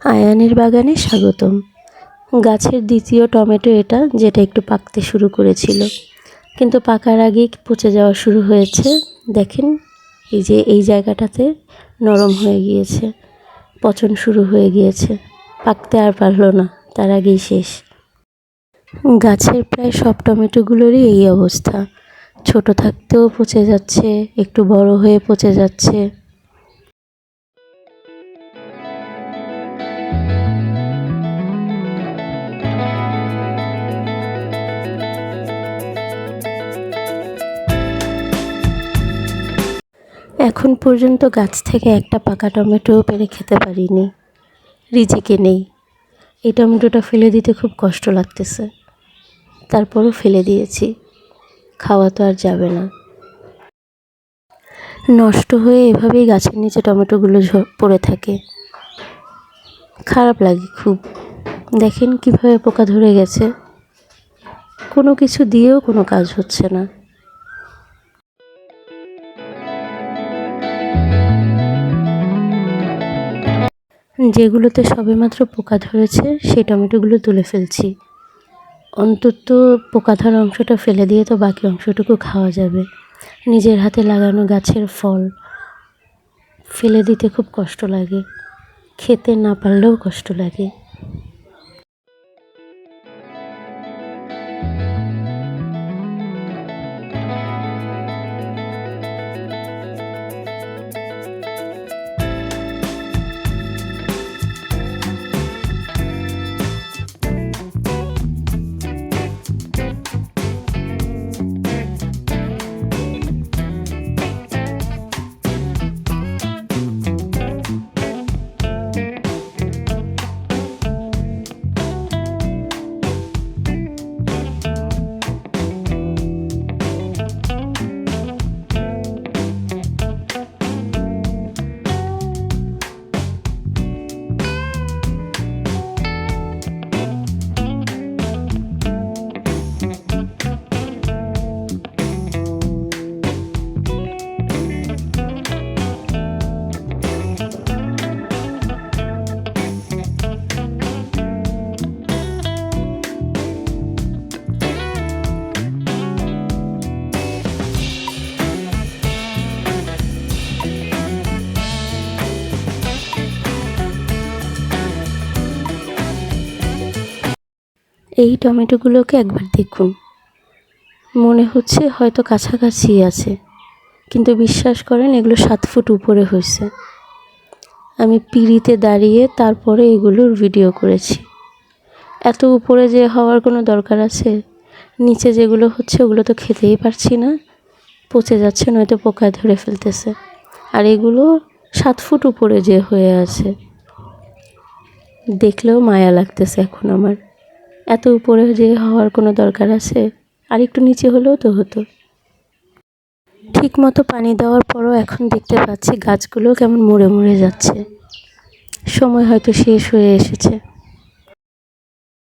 আয়ানের বাগানে স্বাগতম। গাছের দ্বিতীয় টমেটো এটা, যেটা একটু পাকতে শুরু করেছিল, কিন্তু পাকার আগেই পচে যাওয়া শুরু হয়েছে। দেখেন, এই যে এই জায়গাটাতে নরম হয়ে গিয়েছে, পচন শুরু হয়ে গিয়েছে, পাকতে আর পারলো না, তার আগেই শেষ। গাছের প্রায় সব টমেটোগুলোরই এই অবস্থা, ছোট থাকতেও পচে যাচ্ছে, একটু বড় হয়ে পচে যাচ্ছে। এখন পর্যন্ত গাছ থেকে একটা পাকা টমেটোও পেরে খেতে পারিনি, রিজিকে নেই। এই টমেটোটা ফেলে দিতে খুব কষ্ট লাগতেছে, তারপরও ফেলে দিয়েছি, খাওয়া তো আর যাবে না। নষ্ট হয়ে এভাবেই গাছের নিচে টমেটোগুলো পড়ে থাকে, খারাপ লাগে খুব। দেখেন কিভাবে পোকা ধরে গেছে, কোনো কিছু দিয়েও কোনো কাজ হচ্ছে না। যেগুলোতে সবেমাত্র পোকা ধরেছে সেই টমেটোগুলো তুলে ফেলছি, অন্তত পোকা ধরা অংশটা ফেলে দিয়ে তো বাকি অংশটুকু খাওয়া যাবে। নিজের হাতে লাগানো গাছের ফল ফেলে দিতে খুব কষ্ট লাগে, খেতে না পারলেও কষ্ট লাগে। এই টমেটোগুলোকে একবার দেখুন, মনে হচ্ছে হয়তো কাছাকাছি আছে, কিন্তু বিশ্বাস করেন এগুলো 7 ফুট উপরে হয়েছে। আমি পিঁড়িতে দাঁড়িয়ে তারপরে এগুলোর ভিডিও করেছি। এত উপরে যে হওয়ার কোনো দরকার আছে? নিচে যেগুলো হচ্ছে ওগুলো তো খেতেই পারছি না, পচে যাচ্ছে, নয়তো পোকায় ধরে ফেলতেছে। আর এগুলো 7 ফুট উপরে যে হয়ে আছে, দেখলেও মায়া লাগতেছে এখন আমার। এত উপরে যে হওয়ার কোনো দরকার আছে? আর একটু নিচে হলেও তো হতো। ঠিক মতো পানি দেওয়ার পরও এখন দেখতে পাচ্ছি গাছগুলো কেমন মরে মরে যাচ্ছে, সময় হয়তো শেষ হয়ে এসেছে।